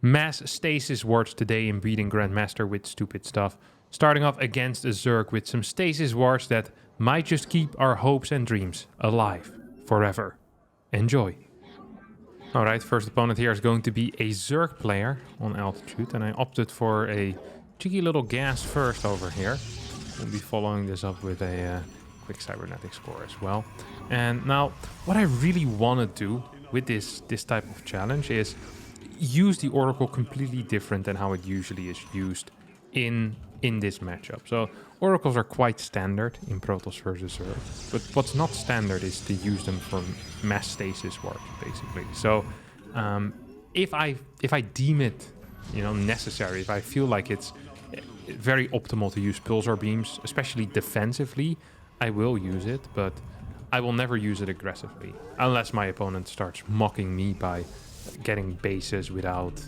Mass Stasis wards today in beating Grandmaster with stupid stuff. Starting off against a Zerg with some Stasis wards that might just keep our hopes and dreams alive forever. Enjoy. Alright, first opponent here is going to be a Zerg player on altitude, and I opted for a cheeky little gas first over here. We'll be following this up with a quick cybernetic score as well. And now, what I really want to do with this type of challenge is use the Oracle completely different than how it usually is used in this matchup. So Oracles are quite standard in Protoss versus Zerg, but what's not standard is to use them for mass stasis wards, basically. So if I deem it, necessary, if I feel like it's very optimal to use pulsar beams, especially defensively, I will use it, but I will never use it aggressively unless my opponent starts mocking me by getting bases without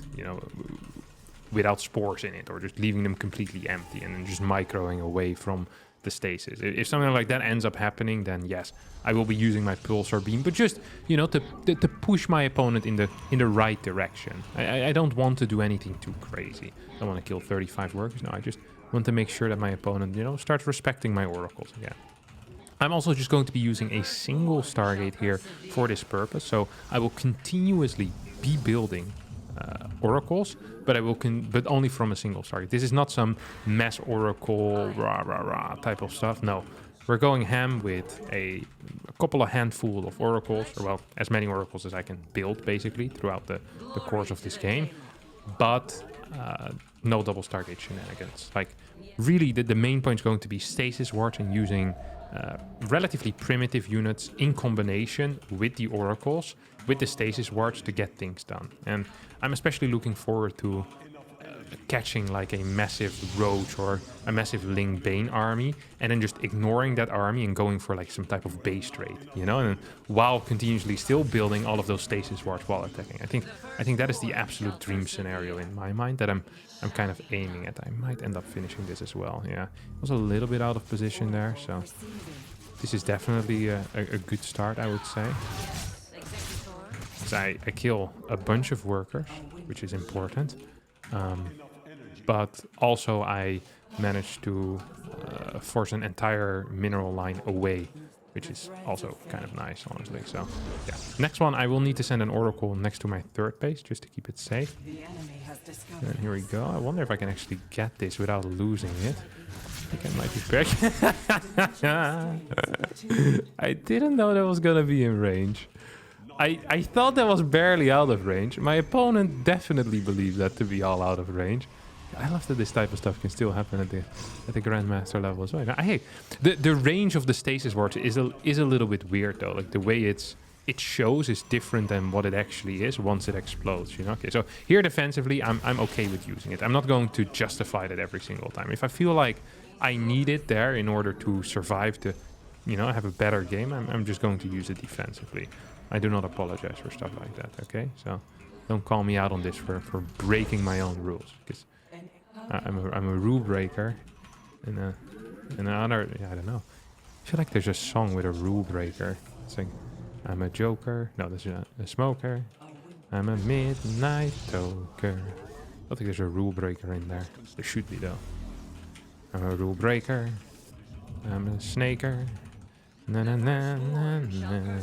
spores in it, or just leaving them completely empty and then just microing away from the stasis. If something like that ends up happening, then yes, I will be using my pulsar beam, but just to push my opponent in the right direction. I don't want to do anything too crazy. I don't want to kill 35 workers. No, I just want to make sure that my opponent starts respecting my oracles again. I'm also just going to be using a single Stargate here for this purpose, so I will continuously be building oracles, but but only from a single Stargate. This is not some mass oracle type of stuff. No, we're going ham with a couple of handful of oracles, or well, as many oracles as I can build basically throughout the course of this game, but no double Stargate shenanigans. Like, really, the main point is going to be stasis wards and using relatively primitive units in combination with the oracles, with the stasis wards to get things done. And I'm especially looking forward to catching like a massive Roach or a massive Ling Bane army, and then just ignoring that army and going for like some type of base trade, and while continuously still building all of those stasis wards while attacking. I think that is the absolute dream scenario in my mind that I'm kind of aiming at. I might end up finishing this as well. Yeah, I was a little bit out of position there, so this is definitely a good start, I would say. So I kill a bunch of workers, which is important. But also I managed to force an entire mineral line away, which is also kind of nice, honestly. So yeah, next one I will need to send an oracle next to my third base just to keep it safe. And here we go. I wonder if I can actually get this without losing it. I think I might be back. I didn't know that was gonna be in range. I thought that was barely out of range. My opponent definitely believes that to be all out of range. I love that this type of stuff can still happen at the Grandmaster level as well. The range of the stasis wards is a little bit weird though. Like the way it shows is different than what it actually is once it explodes. Okay, so here defensively, I'm okay with using it. I'm not going to justify that every single time. If I feel like I need it there in order to survive, to have a better game, I'm just going to use it defensively. I do not apologize for stuff like that, okay? So don't call me out on this for breaking my own rules, because I'm a rule breaker. And another, I don't know. I feel like there's a song with a rule breaker. It's like, I'm a joker. No, this is a smoker. I'm a midnight toker. I don't think there's a rule breaker in there. There should be though. I'm a rule breaker. I'm a snaker. Na na na na na na.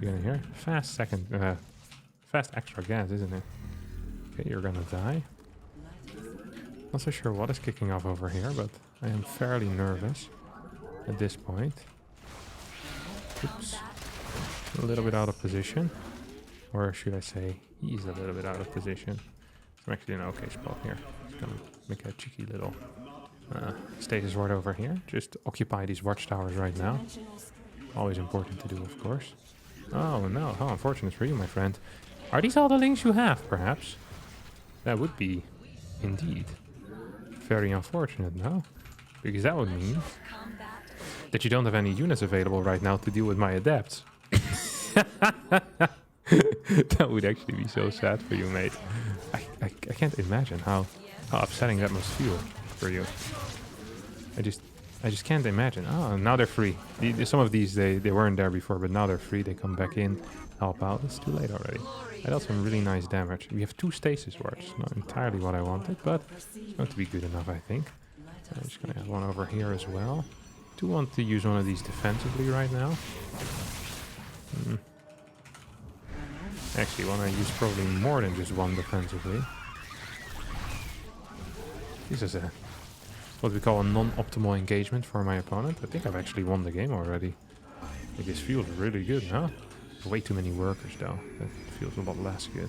You gonna hear? Fast extra gas, isn't it? Okay, you're gonna die. Not so sure what is kicking off over here, but I am fairly nervous at this point. Oops. A little bit out of position. Or should I say, he's a little bit out of position. I'm actually in an okay spot here. Just gonna make a cheeky little stasis ward over here. Just occupy these watchtowers right now. Always important to do, of course. Oh no, how unfortunate for you, my friend. Are these all the links you have, perhaps? That would be, indeed, very unfortunate, no? Because that would mean that you don't have any units available right now to deal with my adepts. That would actually be so sad for you, mate. I can't imagine how upsetting that must feel for you. I just can't imagine. Oh, now they're free. Some of these, they weren't there before, but now they're free. They come back in. help out. It's too late already. I dealt some really nice damage. We have 2 stasis wards. Not entirely what I wanted, but it's going to be good enough, I think. I'm just going to have one over here as well. Do want to use one of these defensively right now. Actually, want to use probably more than just one defensively. This is what we call a non-optimal engagement for my opponent. I think I've actually won the game already. Like, this feels really good, huh? Way too many workers though. That feels a lot less good.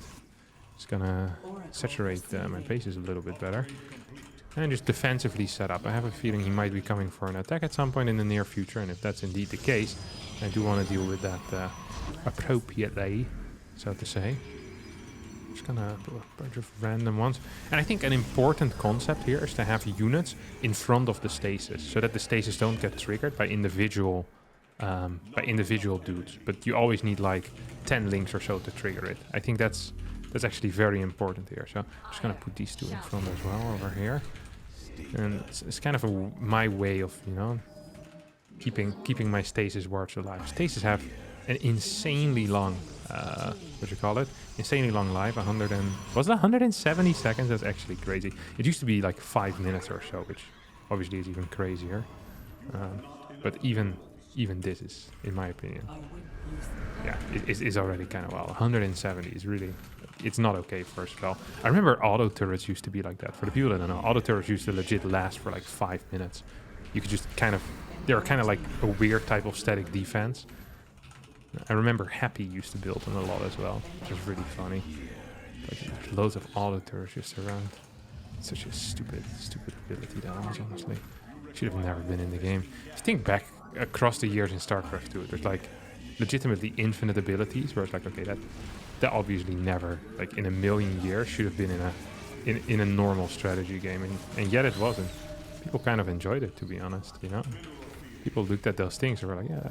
Just gonna saturate my bases a little bit better. And just defensively set up. I have a feeling he might be coming for an attack at some point in the near future. And if that's indeed the case, I do want to deal with that appropriately, so to say. Just gonna do a bunch of random ones. And I think an important concept here is to have units in front of the stasis, so that the stasis don't get triggered by individual dudes. But you always need like 10 links or so to trigger it. I think that's actually very important here. So I'm just gonna put these 2 in front as well over here. And it's kind of my way of, you know, keeping my stasis wards alive. Stasis have an insanely long, insanely long life. Was it 170 seconds? That's actually crazy. It used to be like 5 minutes or so, which obviously is even crazier. But even this is, in my opinion, yeah, it is already kind of wild. 170 is really, it's not okay for a spell. I remember auto turrets used to be like that. For the people that don't know, auto turrets used to legit last for like 5 minutes. You could just they were kind of like a weird type of static defense. I remember Happy used to build them a lot as well, which was really funny. Like, loads of auto turrets just around. Such a stupid ability that was, honestly. Should have never been in the game. If you think back across the years in StarCraft 2, there's like legitimately infinite abilities where it's like, okay, that obviously never, like in a million years, should have been in a normal strategy game, and yet it wasn't. People kind of enjoyed it, to be honest, you know. People looked at those things and were like, yeah,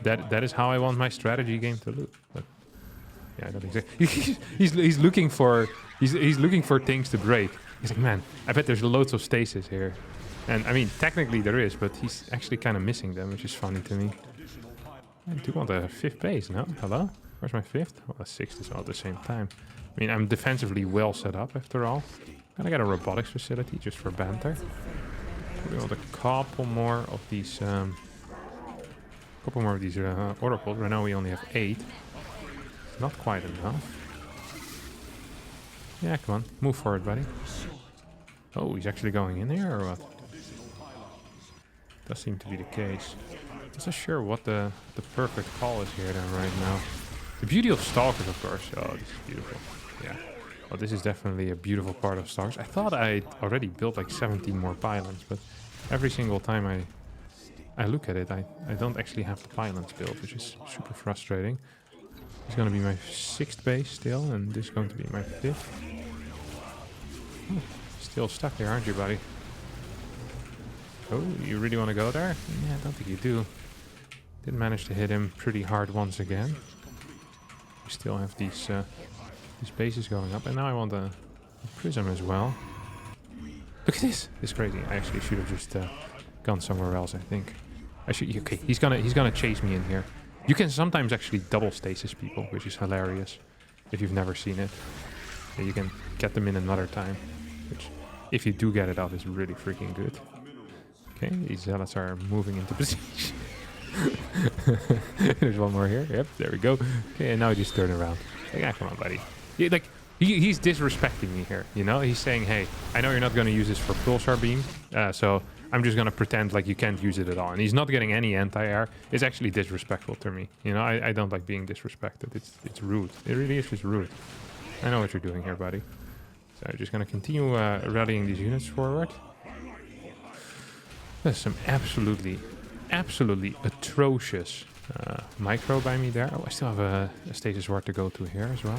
that is how I want my strategy game to look. But yeah, I don't think so. He's looking for things to break. He's like, man, I bet there's loads of stasis here. And I mean, technically there is, but he's actually kind of missing them, which is funny to me. I do want a 5th base, no? Hello? Where's my 5th? Well, a 6th is all at the same time. I mean, I'm defensively well set up after all. Gonna get a robotics facility just for banter. We want a couple more of these oracles. Right now we only have 8. Not quite enough. Yeah, come on, move forward, buddy. Oh, he's actually going in here or what? Does seem to be the case. I'm not sure what the perfect call is here then right now. The beauty of Stalkers, of course. Oh, this is beautiful. Yeah. Well, this is definitely a beautiful part of Stalkers. I thought I already built like 17 more pylons, but every single time I look at it, I don't actually have the pylons built, which is super frustrating. It's going to be my 6th base still, and this is going to be my 5th. Oh, still stuck there, aren't you, buddy? Oh, you really want to go there? Yeah, I don't think you do. Did manage to hit him pretty hard once again. We still have these bases going up, and now I want a prism as well. Look at this! This is crazy. I actually should have just gone somewhere else, I think. Okay, he's gonna chase me in here. You can sometimes actually double stasis people, which is hilarious if you've never seen it. Yeah, you can get them in another time, which, if you do get it off, is really freaking good. Okay, these zealots are moving into position. There's one more here. Yep, there we go. Okay, and now just turn around. Like, yeah, come on, buddy. He's disrespecting me here, you know? He's saying, hey, I know you're not going to use this for pulsar beam, so I'm just going to pretend like you can't use it at all. And he's not getting any anti-air. It's actually disrespectful to me. You know, I don't like being disrespected. It's rude. It really is just rude. I know what you're doing here, buddy. So I'm just going to continue rallying these units forward. There's some absolutely atrocious micro by me there. Oh, I still have a stasis ward to go to here as well.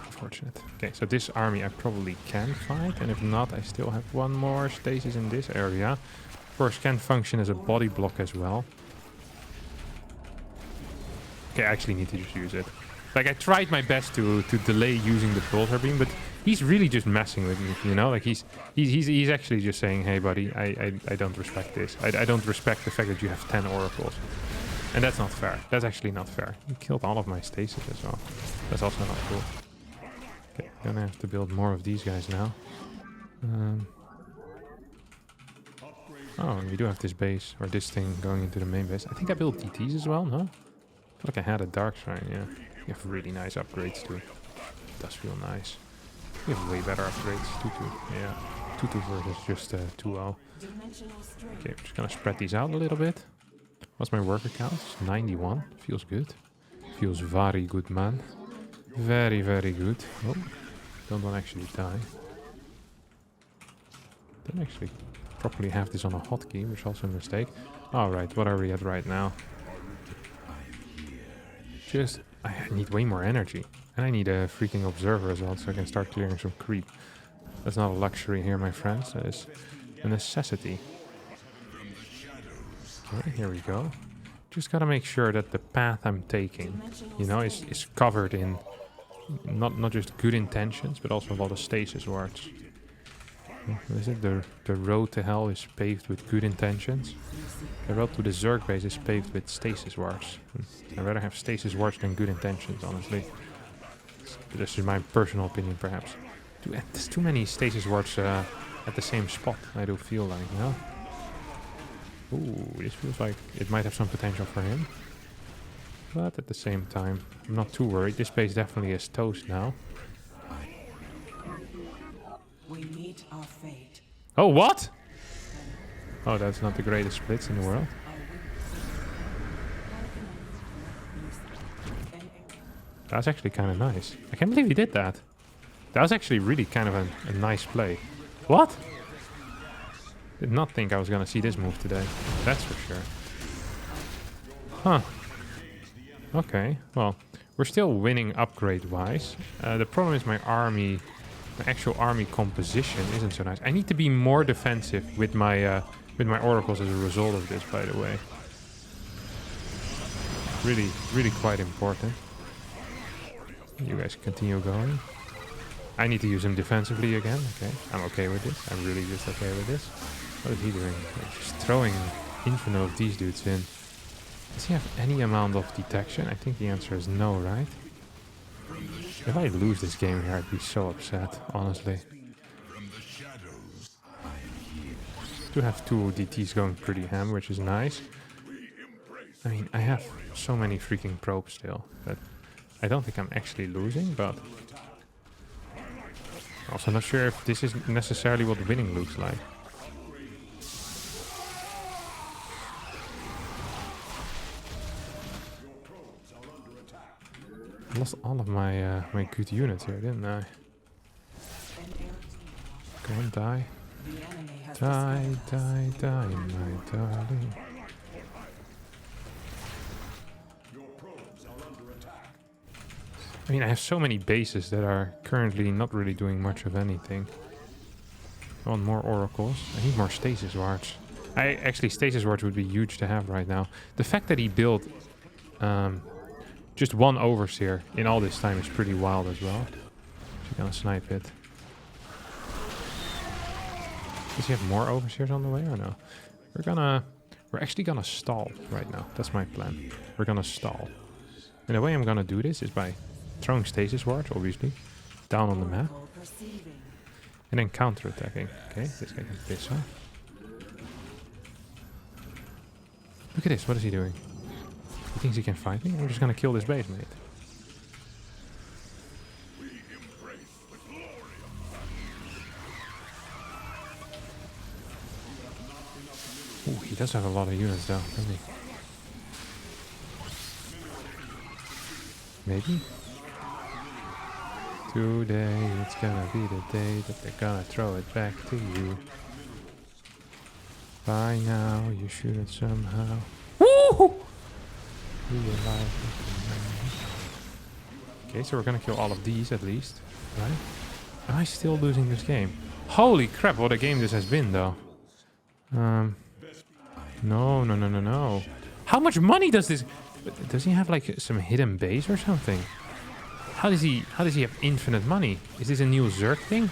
Unfortunate. Okay, so this army I probably can fight, and if not, I still have one more stasis in this area. Of course, can function as a body block as well. Okay, I actually need to just use it. Like, I tried my best to delay using the pulsar beam, but he's really just messing with me, you know? Like, he's actually just saying, hey, buddy, I don't respect this. I don't respect the fact that you have 10 oracles. And that's not fair. That's actually not fair. He killed all of my stasis as well. That's also not cool. Okay, gonna have to build more of these guys now. Oh, we do have this base, or this thing going into the main base. I think I built DTs as well, no? I feel like I had a dark shrine, yeah. You have really nice upgrades too. It does feel nice. You have way better upgrades. 2-2, yeah. 2-2 versus just 2-0. Okay, I'm just gonna spread these out a little bit. What's my worker count? It's 91. Feels good. Feels very good, man. Very, very good. Oh, don't want to actually die. Don't actually properly have this on a hotkey, which is also a mistake. Alright, what are we at right now? Just, I need way more energy. And I need a freaking observer as well, so I can start clearing some creep. That's not a luxury here, my friends. That is a necessity. Okay, here we go. Just gotta make sure that the path I'm taking, you know, is covered in not just good intentions, but also a lot of stasis wards. Is it the road to hell is paved with good intentions? The road to the Zerg base is paved with stasis wards. I'd rather have stasis wards than good intentions, honestly. This is my personal opinion, perhaps. There's too many stasis wards at the same spot, I do feel like, you know? Ooh, this feels like it might have some potential for him. But at the same time, I'm not too worried. This base definitely is toast now. We meet our fate. Oh, what? Oh, that's not the greatest splits in the world. That's actually kind of nice. I can't believe he did that. That was actually really kind of a nice play. What? Did not think I was gonna see this move today. That's for sure. Huh. Okay, well, we're still winning upgrade-wise. The problem is my actual army composition isn't so nice. I need to be more defensive with my oracles as a result of this, by the way. Really, really quite important. You guys continue going. I need to use him defensively again. Okay, I'm okay with this. I'm really just okay with this. What is he doing? Just throwing infinite of these dudes in. Does he have any amount of detection? I think the answer is no, right? If I lose this game here, I'd be so upset, honestly. Do have two DTs going pretty ham, which is nice. I mean, I have so many freaking probes still, but I don't think I'm actually losing, but also not sure if this is necessarily what winning looks like. I lost all of my my good units here, didn't I? Go on, die. Die, die, die, my darling. I mean, I have so many bases that are currently not really doing much of anything. I want more oracles. I need more stasis wards. Actually, stasis wards would be huge to have right now. The fact that he built just one overseer in all this time is pretty wild as well. She's gonna snipe it. Does he have more overseers on the way or no? We're actually gonna stall right now. That's my plan. We're gonna stall. And the way I'm gonna do this is by throwing stasis wards, obviously, down on the map. And then counter-attacking. Okay, this guy can piss off. Look at this, what is he doing? He thinks he can fight me? I'm just gonna kill this base, mate. Ooh, he does have a lot of units though, doesn't he? Maybe? Today, it's gonna be the day that they're gonna throw it back to you. By now, you should have somehow. Woo! Okay, so we're gonna kill all of these at least, right? Am I still losing this game? Holy crap, what a game this has been, though. No. How much money does this... Does he have, like, some hidden base or something? How does he have infinite money? Is this a new Zerg thing?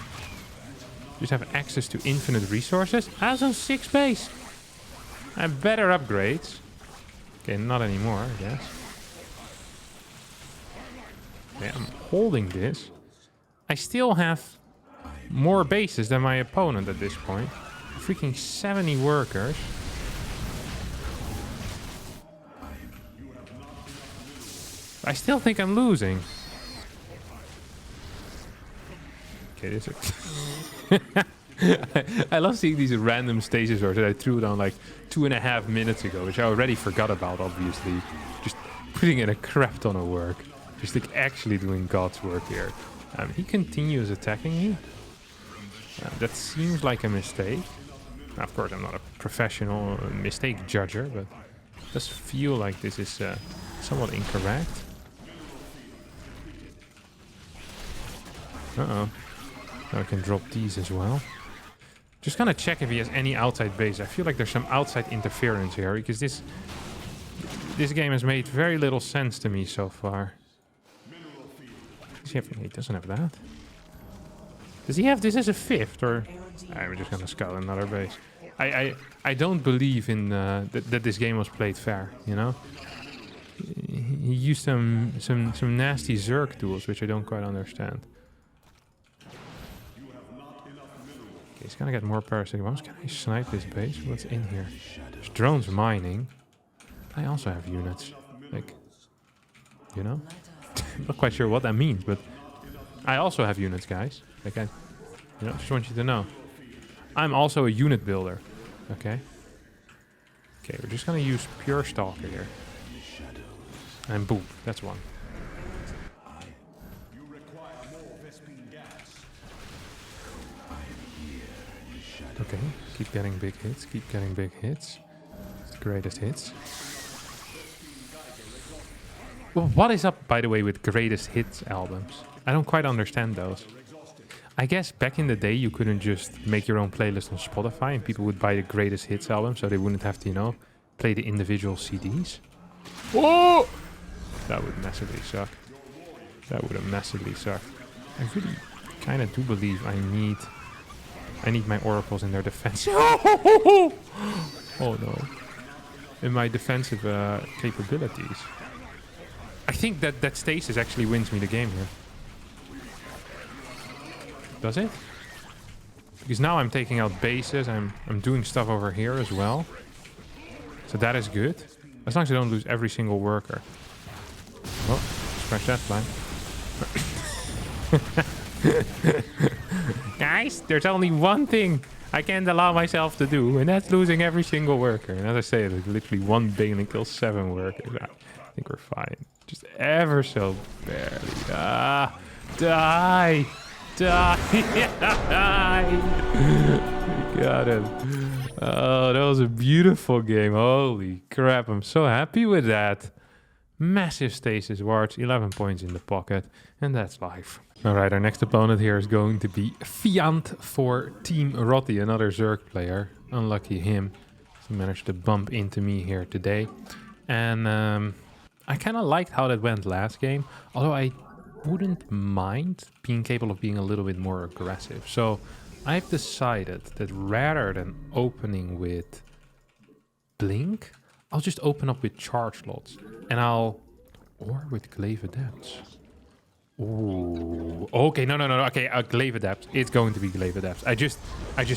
Just have access to infinite resources? Has a 6 base. And better upgrades. Okay, not anymore, I guess. Okay, I'm holding this. I still have more bases than my opponent at this point. Freaking 70 workers. I still think I'm losing. Okay, this is... I love seeing these random stasis works that I threw down like 2.5 minutes ago, which I already forgot about, obviously. Just putting in a crap ton of work. Just like actually doing God's work here. He continues attacking me. That seems like a mistake. Now, of course, I'm not a professional mistake judger, but it does feel like this is somewhat incorrect. Uh-oh. Now I can drop these as well. Just gonna check if he has any outside base. I feel like there's some outside interference here, because this game has made very little sense to me so far. He doesn't have that. Does he have this as a 5th, or... I'm just gonna scout another base. I don't believe in that this game was played fair, you know? He used some nasty Zerg tools, which I don't quite understand. Okay, he's gonna get more parasitic bombs. Can I snipe this base? What's in here? There's drones mining. I also have units. Like, you know? I'm not quite sure what that means, but I also have units, guys. Like, just want you to know. I'm also a unit builder. Okay? Okay, we're just gonna use pure Stalker here. And boom, that's one. Okay, keep getting big hits, keep getting big hits. It's the greatest hits. Well, what is up, by the way, with greatest hits albums? I don't quite understand those. I guess back in the day you couldn't just make your own playlist on Spotify and people would buy the greatest hits album so they wouldn't have to, you know, play the individual CDs. Whoa! That would massively suck. That would have massively sucked. I really kind of do believe I need my oracles in their defense. Oh no. In my defensive capabilities. I think that Stasis actually wins me the game here. Does it? Because now I'm taking out bases, I'm doing stuff over here as well. So that is good. As long as I don't lose every single worker. Oh, scratch that plan. Guys, there's only one thing I can't allow myself to do, and that's losing every single worker. And as I say, there's literally one Baneling kills 7 workers. I think we're fine. Just ever so barely. Ah, die! Die! Got him. Oh, that was a beautiful game. Holy crap, I'm so happy with that. Massive stasis wards, 11 points in the pocket, and that's life. Alright, our next opponent here is going to be Fiant for Team Rotti, another Zerg player. Unlucky him. He managed to bump into me here today. And I kind of liked how that went last game, although I wouldn't mind being capable of being a little bit more aggressive. So I've decided that rather than opening with Blink, I'll just open up with charge slots, and or with Glaive Adepts. Ooh, okay, no, okay, Glaive Adepts. It's going to be Glaive Adepts. I just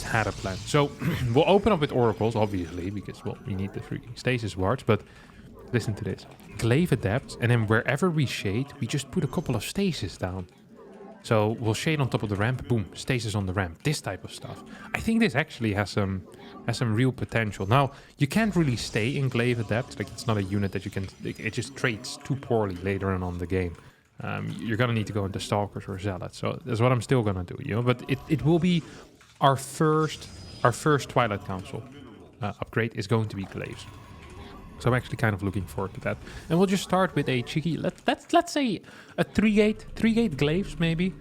had a plan. So we'll open up with Oracles, obviously, because, well, we need the freaking Stasis wards, but listen to this. Glaive Adepts, and then wherever we shade, we just put a couple of Stasis down. So we'll shade on top of the ramp, boom, Stasis on the ramp, this type of stuff. I think this actually has some real potential. Now, you can't really stay in Glaive Adept, like it's not a unit that you can, it just trades too poorly later on the game. You're gonna need to go into Stalkers or Zealots, so that's what I'm still gonna do, you know, but it will be our first Twilight Council upgrade is going to be Glaives. So I'm actually kind of looking forward to that. And we'll just start with a cheeky, let's say a 3-gate Glaives maybe.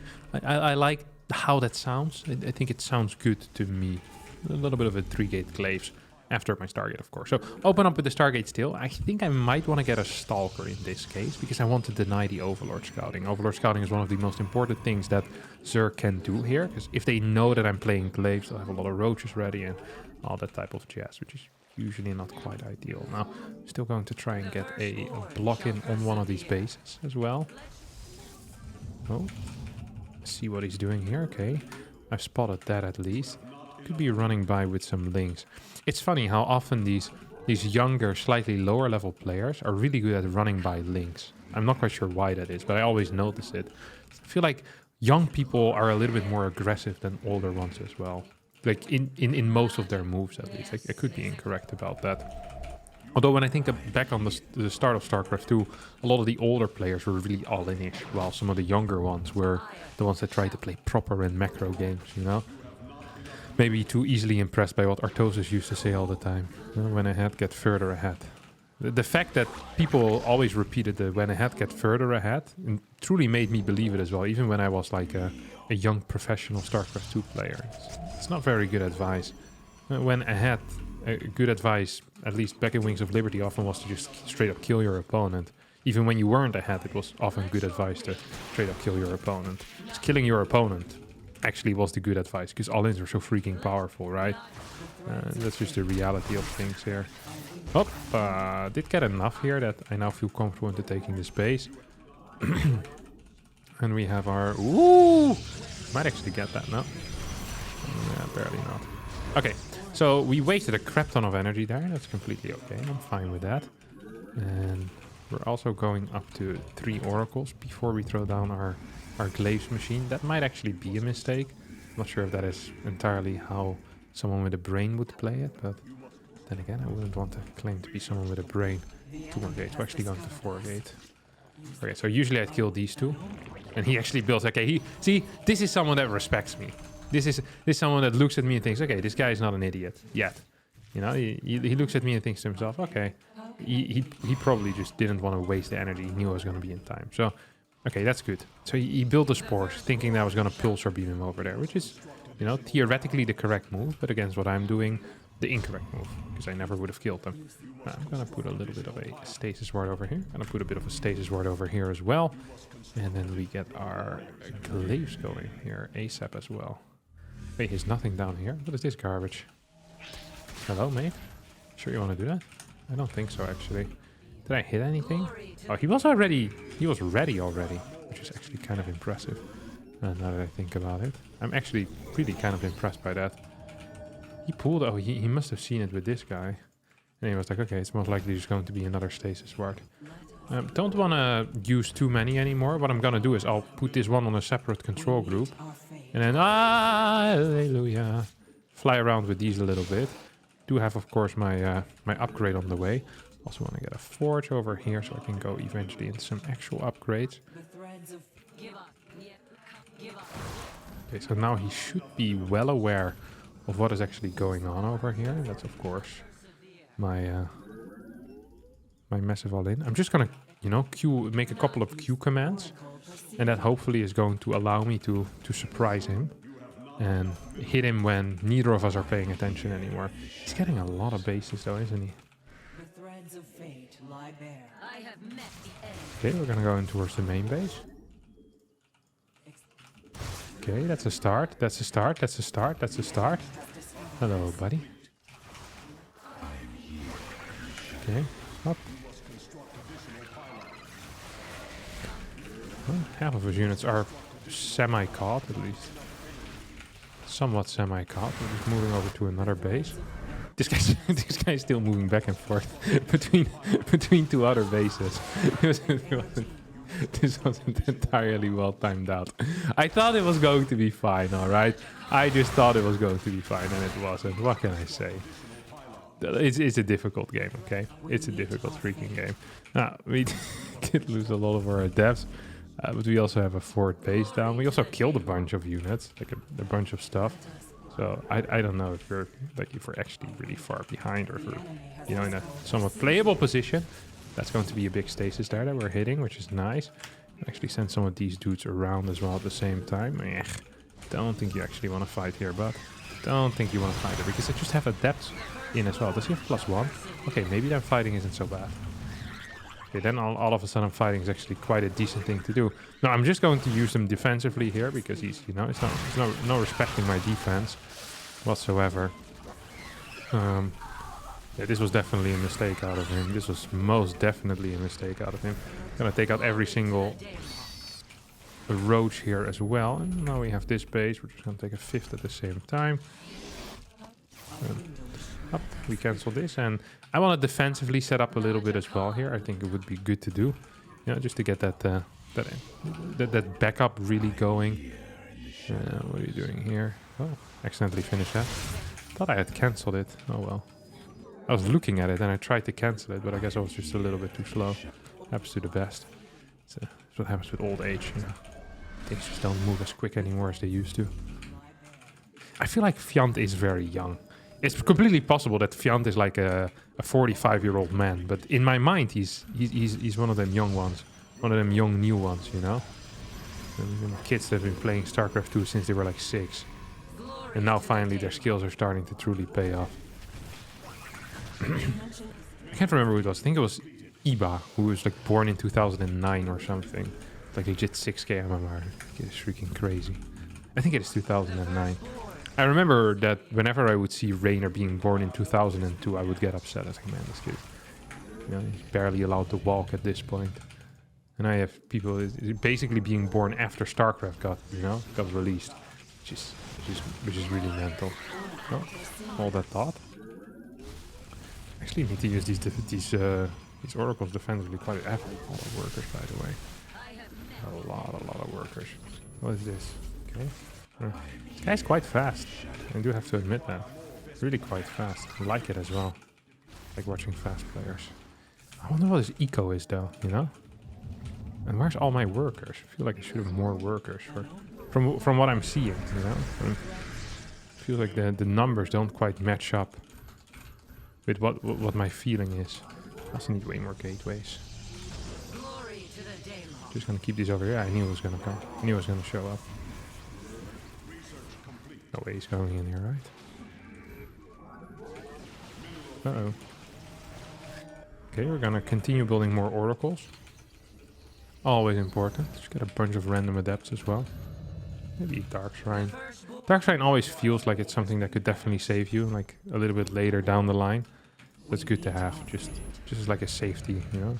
I like how that sounds. I think it sounds good to me. A little bit of a 3-gate Glaives after my Stargate, of course. So open up with the Stargate still. I think I might want to get a Stalker in this case, because I want to deny the Overlord Scouting. Overlord Scouting is one of the most important things that Zerg can do here, because if they know that I'm playing Glaives, they'll have a lot of roaches ready and all that type of jazz, which is usually not quite ideal. Now, still going to try and get a block in on one of these bases as well. Oh, see what he's doing here. Okay, I've spotted that at least. Could be running by with some links. It's funny how often these younger, slightly lower level players are really good at running by links. I'm not quite sure why that is, but I always notice it. I feel like young people are a little bit more aggressive than older ones as well. Like in most of their moves at least. I could be incorrect about that. Although when I think back on the start of StarCraft 2, a lot of the older players were really all-in-ish, while some of the younger ones were the ones that tried to play proper in macro games, you know? Maybe too easily impressed by what Artosis used to say all the time. When ahead, get further ahead. The fact that people always repeated the when ahead, get further ahead truly made me believe it as well, even when I was like a young professional StarCraft 2 player. It's not very good advice. When ahead, good advice, at least back in Wings of Liberty, often was to just straight up kill your opponent. Even when you weren't ahead, it was often good advice to straight up kill your opponent. Just killing your opponent actually was the good advice, because all-ins are so freaking powerful, right? That's just the reality of things here. Oh, did get enough here that I now feel comfortable into taking this base. And we have our... Ooh! Might actually get that, no? Yeah, barely not. Okay, so we wasted a crap ton of energy there. That's completely okay. I'm fine with that. And we're also going up to 3 oracles before we throw down our glaives machine. That might actually be a mistake. I'm not sure if that is entirely how someone with a brain would play it, but then again, I wouldn't want to claim to be someone with a brain. 2 more gates. We're actually going to 4 gate. Okay, so usually I'd kill these 2. And he actually builds... Okay, see, this is someone that respects me. This is someone that looks at me and thinks, okay, this guy is not an idiot yet. You know, he looks at me and thinks to himself, okay, he probably just didn't want to waste the energy. He knew I was going to be in time. So, okay, that's good. So he built the spores thinking that I was going to pulsar beam him over there, which is, you know, theoretically the correct move, but against what I'm doing, the incorrect move, because I never would have killed them. Now, I'm going to put a little bit of a stasis ward over here. I'm going to put a bit of a stasis ward over here as well. And then we get our glaives going here ASAP as well. Wait, there's nothing down here. What is this garbage? Hello, mate? Sure you want to do that? I don't think so, actually. Did I hit anything? Oh, he was ready already, which is actually kind of impressive. Now that I think about it. I'm actually really kind of impressed by that. He pulled... Oh, he must have seen it with this guy. And he was like, okay, it's most likely just going to be another stasis ward. Don't want to use too many anymore. What I'm going to do is I'll put this one on a separate control group. And then, hallelujah, fly around with these a little bit. Do have, of course, my my upgrade on the way. Also want to get a forge over here so I can go eventually into some actual upgrades. Okay, so now he should be well aware of what is actually going on over here. That's, of course, my my massive all-in. I'm just gonna, you know, make a couple of Q commands, and that hopefully is going to allow me to surprise him and hit him when neither of us are paying attention anymore. He's getting a lot of bases though, isn't he? The threads of fate lie bare. Okay, we're gonna go in towards the main base. Okay, that's a start. That's a start. That's a start. That's a start. Hello, buddy. Okay, up. Well, half of his units are semi-caught, at least. Somewhat semi-caught. We're just moving over to another base. This guy's still moving back and forth between 2 other bases. This wasn't entirely well timed out. I thought it was going to be fine, alright? I just thought it was going to be fine, and it wasn't. What can I say? It's a difficult game, okay? It's a difficult freaking game. Now, we did lose a lot of our adepts, but we also have a 4th base down. We also killed a bunch of units, like a bunch of stuff. So I don't know if we're actually really far behind, or if we're, you know, in a somewhat playable position. That's going to be a big stasis there that we're hitting, which is nice. Actually send some of these dudes around as well at the same time. Don't think you actually want to fight here, but don't think you want to fight it, because I just have adepts in as well. Does he have +1? Okay, maybe that fighting isn't so bad. Okay, then all of a sudden fighting is actually quite a decent thing to do. Now I'm just going to use him defensively here, because he's, you know, it's no respecting my defense whatsoever. Yeah, this was definitely a mistake out of him. This was most definitely a mistake out of him. Gonna take out every single roach here as well. And now we have this base. We're just gonna take a 5th at the same time. Up, we cancel this. And I want to defensively set up a little bit as well here. I think it would be good to do. Yeah, just to get that backup really going. What are you doing here? Oh, accidentally finished that. Thought I had cancelled it. Oh well. I was looking at it and I tried to cancel it, but I guess I was just a little bit too slow. Happens to the best. It's what happens with old age, you know. Things just don't move as quick anymore as they used to. I feel like Fjand is very young. It's completely possible that Fjand is like a 45-year-old man, but in my mind he's one of them young ones. One of them young new ones, you know? And kids that have been playing StarCraft 2 since they were like 6. And now finally their skills are starting to truly pay off. I can't remember who it was. I think it was Iba, who was like born in 2009 or something. Like legit 6k MMR. It's freaking crazy. I think it is 2009. I remember that whenever I would see Raynor being born in 2002, I would get upset. I was like, man, this kid, you know, he's barely allowed to walk at this point. And I have people basically being born after StarCraft got released, which is really mental. Oh, all that thought. Actually, need to use these oracles defensively quite. I have a lot of workers, by the way. A lot of workers. What is this? Okay. This guy's quite fast. I do have to admit that. Really quite fast. I like it as well. Like watching fast players. I wonder what his eco is though, you know? And where's all my workers? I feel like I should have more workers from what I'm seeing, you know? I feel like the numbers don't quite match up with what my feeling is. I also need way more gateways. Just gonna keep these over here. I knew it was gonna come. I knew it was gonna show up. No way he's going in here, right? Uh-oh. Okay, we're gonna continue building more oracles. Always important. Just get a bunch of random adepts as well. Maybe Dark Shrine. Dark Shrine always feels like it's something that could definitely save you, like a little bit later down the line. But it's good to have, just as like a safety, you know?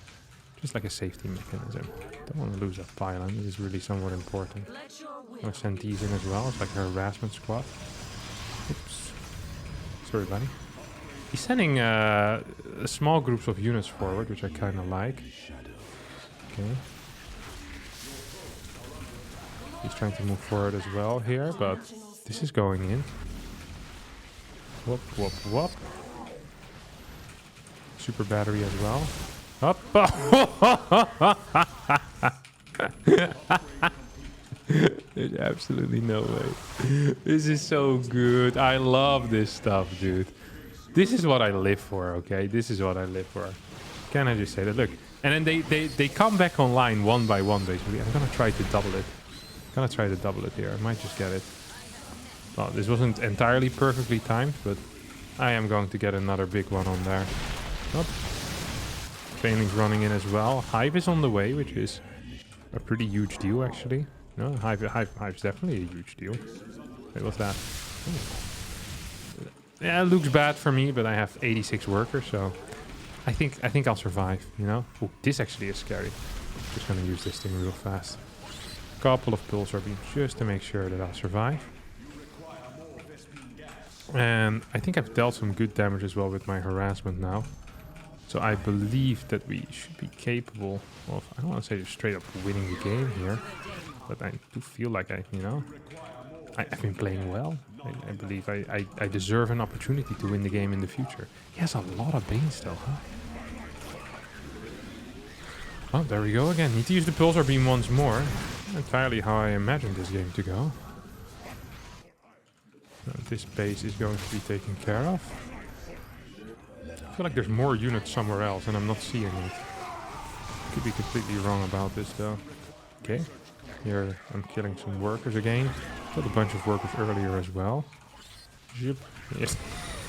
Just like a safety mechanism. Don't want to lose that pylon. This is really somewhat important. I'm gonna send these in as well. It's like a harassment squad. Oops. Sorry, buddy. He's sending small groups of units forward, which I kind of like. Okay. He's trying to move forward as well here, but this is going in. Whoop, whoop, whoop. Super battery as well. Up. There's absolutely no way. This is so good. I love this stuff, dude. This is what I live for, okay? This is what I live for. Can I just say that? Look. And then they come back online one by one, basically. I'm gonna try to double it. Here. I might just get it. Well, this wasn't entirely perfectly timed, but I am going to get another big one on there. Up. Failing's running in as well. Hive is on the way, which is a pretty huge deal, actually. No, Hive's definitely a huge deal. Wait, what's that? Oh. Yeah, it looks bad for me, but I have 86 workers, so I think I'll survive, you know? Ooh, this actually is scary. Just gonna use this thing real fast. Couple of pulsar beams just to make sure that I'll survive. And I think I've dealt some good damage as well with my harassment now. So I believe that we should be capable of, I don't want to say just straight up winning the game here, but I do feel like I've been playing well. I believe I deserve an opportunity to win the game in the future. He has a lot of Bane still, huh? Oh, there we go again. Need to use the pulsar beam once more. Entirely how I imagined this game to go. This base is going to be taken care of. I feel like there's more units somewhere else and I'm not seeing it. Could be completely wrong about this though. Okay. Here I'm killing some workers again. Killed a bunch of workers earlier as well. Zip. Yes.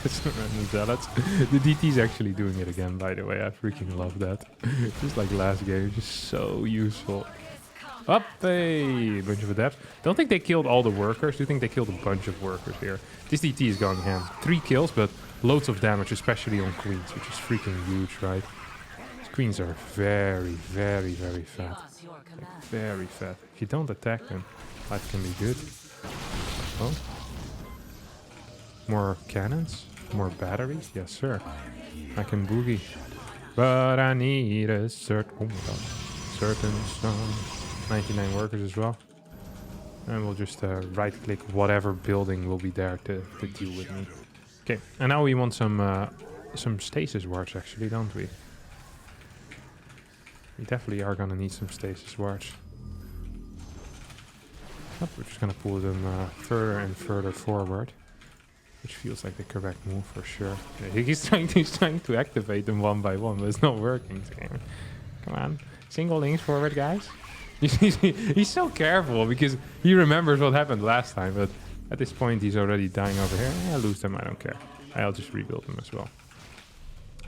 The DT is actually doing it again, by the way. I freaking love that. Just like last game, just so useful. Up, hey, bunch of adepts. Don't think they killed all the workers. Do think they killed a bunch of workers here. This DT is going ham. 3 kills, but loads of damage, especially on queens, which is freaking huge, right? These queens are very, very, very fat. Like, very fat. If you don't attack them, life can be good. Oh. More cannons? More batteries? Yes, sir. I can boogie. But I need a certain... Oh my god. Certain some 99 workers as well. And we'll just right-click whatever building will be there to deal with me. Okay, and now we want some stasis wards actually, don't we? We definitely are gonna need some stasis wards. Oh, we're just gonna pull them further and further forward. Which feels like the correct move for sure. Yeah, he's trying to activate them one by one, but it's not working. Come on. Single links forward, guys. He's so careful because he remembers what happened last time, but at this point he's already dying over here. I lose them, I don't care. I'll just rebuild them as well.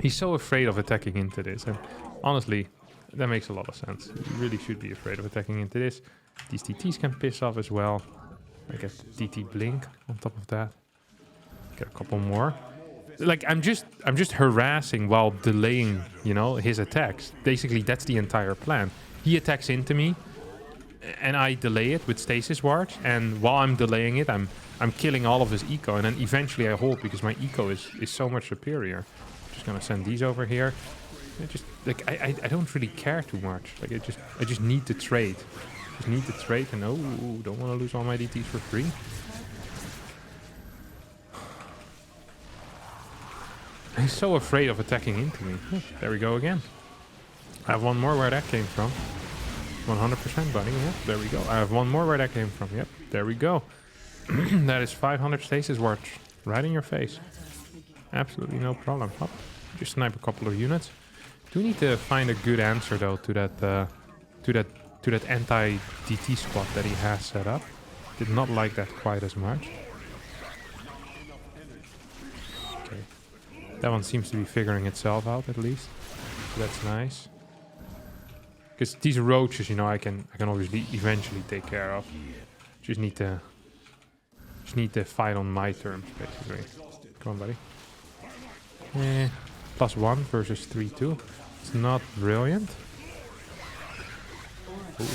He's so afraid of attacking into this, and honestly, that makes a lot of sense. You really should be afraid of attacking into this. These DTs can piss off as well. I get DT blink on top of that. Get a couple more. Like I'm just harassing while delaying, you know, his attacks. Basically, that's the entire plan. He attacks into me, and I delay it with stasis wards. And while I'm delaying it, I'm killing all of his eco, and then eventually I hold because my eco is so much superior. Just gonna send these over here. I don't really care too much. Like I just need to trade. Just need to trade, and oh, don't want to lose all my DTs for free. He's so afraid of attacking into me. Oh, there we go again. I have one more where that came from. 100% buddy, yeah, there we go. I have one more where that came from, yep, there we go. That is 500 stasis wards right in your face. Absolutely no problem. Hop. Just snipe a couple of units. Do we need to find a good answer though to that anti-DT squad that he has set up? Did not like that quite as much. Okay. That one seems to be figuring itself out at least. So that's nice. Because these roaches, you know, I can obviously eventually take care of. Just need to fight on my terms, basically. Come on, buddy. +1 versus 3-2. It's not brilliant. Ooh.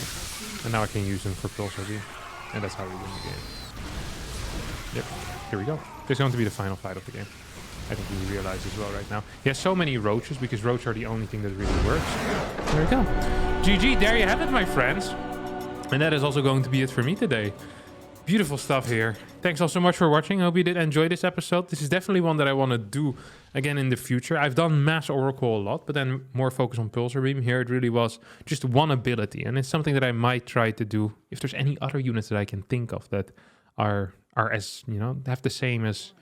And now I can use them for Pulsar Beam. And that's how we win the game. Yep, here we go. This is going to be the final fight of the game. I think he realizes as well right now. He has so many roaches because roaches are the only thing that really works. There we go. GG, there you have it, my friends. And that is also going to be it for me today. Beautiful stuff here. Thanks all so much for watching. I hope you did enjoy this episode. This is definitely one that I want to do again in the future. I've done Mass Oracle a lot, but then more focus on Pulsar Beam. Here it really was just one ability, and it's something that I might try to do if there's any other units that I can think of that are as, you know, have the same as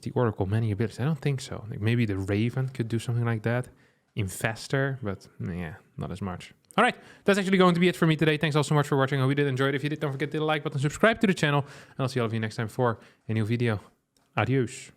the Oracle, many abilities. I don't think so. Like maybe the Raven could do something like that. Infestor, but yeah, not as much. All right, that's actually going to be it for me today. Thanks all so much for watching. I hope you did enjoy it. If you did, don't forget to hit the like button, subscribe to the channel, and I'll see all of you next time for a new video. Adios.